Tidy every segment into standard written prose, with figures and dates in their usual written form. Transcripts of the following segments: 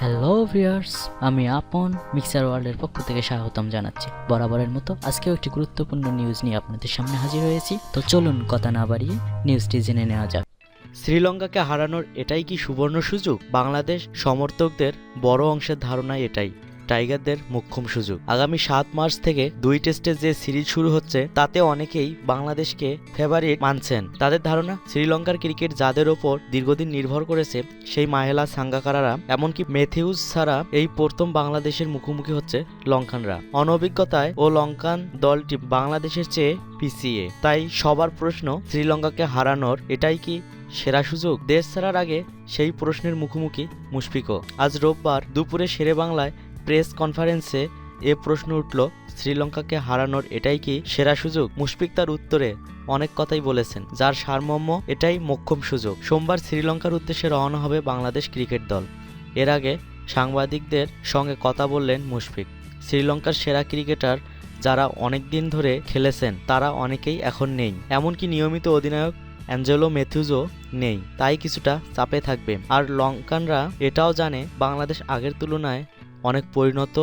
Hello viewers, আমি আপন mixer ওয়ার্ল্ডের পক্ষ থেকে স্বাগতম জানাচ্ছি। বরাবরের মতো আজকেও একটি গুরুত্বপূর্ণ নিউজ নিয়ে আপনাদের সামনে হাজির হয়েছি। তো চলুন কথা না বাড়িয়ে নিউজটি জেনে নেওয়া যাক। শ্রীলঙ্কাকে হারানোর এটাই কি সুবর্ণ সুযোগ? বাংলাদেশ সমর্থকদের বড় অংশের ধারণা এটাই টাইগারদের মোক্ষম সুযোগ। আগামী ৭ মার্চ থেকে ২ টেস্টের যে সিরিজ শুরু হচ্ছে তাতে অনেকেই বাংলাদেশকে ফেভারিট মানছেন। তাদের ধারণা শ্রীলঙ্কার ক্রিকেট যাদের ওপর দীর্ঘদিন নির্ভর করেছে সেই মাহেলা সাঙ্গাকারারা, এমনকি ম্যাথিউস ছাড়া এই প্রথম বাংলাদেশের মুখোমুখি হচ্ছে লঙ্কানরা। অনভিজ্ঞতায় ও লঙ্কান দলটি বাংলাদেশের চেয়ে পিছিয়ে, তাই সবার প্রশ্ন শ্রীলঙ্কাকে হারানোর এটাই কি সেরা সুযোগ? দেশ ছাড়ার আগে সেই প্রশ্নের মুখোমুখি মুশফিকও। আজ রোববার দুপুরে শেরে বাংলায় প্রেস কনফারেন্সে এ প্রশ্ন উঠল, শ্রীলঙ্কাকে হারানোর এটাই কি সেরা সুযোগ? মুশফিক তার উত্তরে অনেক কথাই বলেছেন, যার সারমর্ম এটাই মোক্ষম সুযোগ। সোমবার শ্রীলঙ্কার উদ্দেশ্যে রওনা হবে বাংলাদেশ ক্রিকেট দল। এর আগে সাংবাদিকদের সঙ্গে কথা বললেন মুশফিক। শ্রীলঙ্কার সেরা ক্রিকেটার যারা অনেক দিন ধরে খেলেছেন তারা অনেকেই এখন নেই, এমনকি নিয়মিত অধিনায়ক অ্যাঞ্জেলো ম্যাথিউসও নেই, তাই কিছুটা চাপে থাকবে। আর লঙ্কানরা এটাও জানে বাংলাদেশ আগের তুলনায় অনেক পরিণত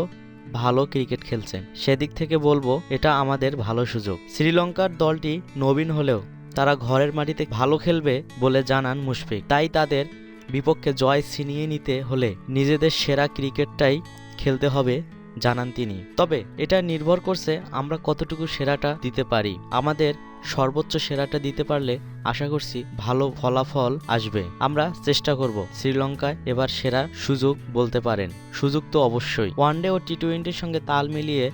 ভালো ক্রিকেট খেলছে। সেদিক থেকে বলবো এটা আমাদের ভালো সুযোগ। শ্রীলঙ্কার দলটি নবীন হলেও তারা ঘরের মাটিতে ভালো খেলবে বলে জানান মুশফিক, তাই তাদের বিপক্ষে জয় ছিনিয়ে নিতে হলে নিজেদের সেরা ক্রিকেটটাই খেলতে হবে জানান তিনি। তবে এটা নির্ভর করছে আমরা কতটুকু সেরাটা দিতে পারি। আমাদের সর্বোচ্চ সেরাটা দিতে পারলে আশা করছি ভালো ফলাফল আসবে। আমরা চেষ্টা করব শ্রীলঙ্কায় এবার সেরা সুযোগ বলতে পারেন। সুযোগ তো অবশ্যই। ওয়ানডে ও টি-20-র সঙ্গে তাল মিলিয়ে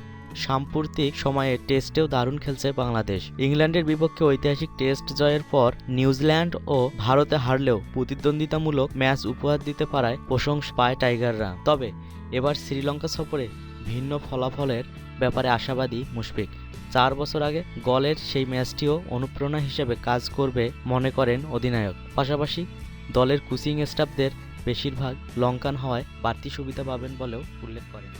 সাম্প্রতিক সময়ে টেস্টেও দারুণ খেলছে বাংলাদেশ। ইংল্যান্ডের বিপক্ষে ঐতিহাসিক টেস্ট জয়ের পর নিউজিল্যান্ড ও ভারতে হারলেও প্রতিদ্বন্দ্বিতামূলক ম্যাচ উপহার দিতে পারায় প্রশংসা পায় টাইগাররা। তবে এবার শ্রীলঙ্কা সফরে ভিন্ন ফলাফলের ব্যাপারে আশাবাদী মুশফিক। ৪ বছর আগে গলের সেই ম্যাচটিও অনুপ্রেরণা হিসেবে কাজ করবে মনে করেন অধিনায়ক। পাশাপাশি দলের কোচিং স্টাফদের বেশিরভাগ লঙ্কান হওয়ায় বাড়তি সুবিধা পাবেন বলেও উল্লেখ করেন।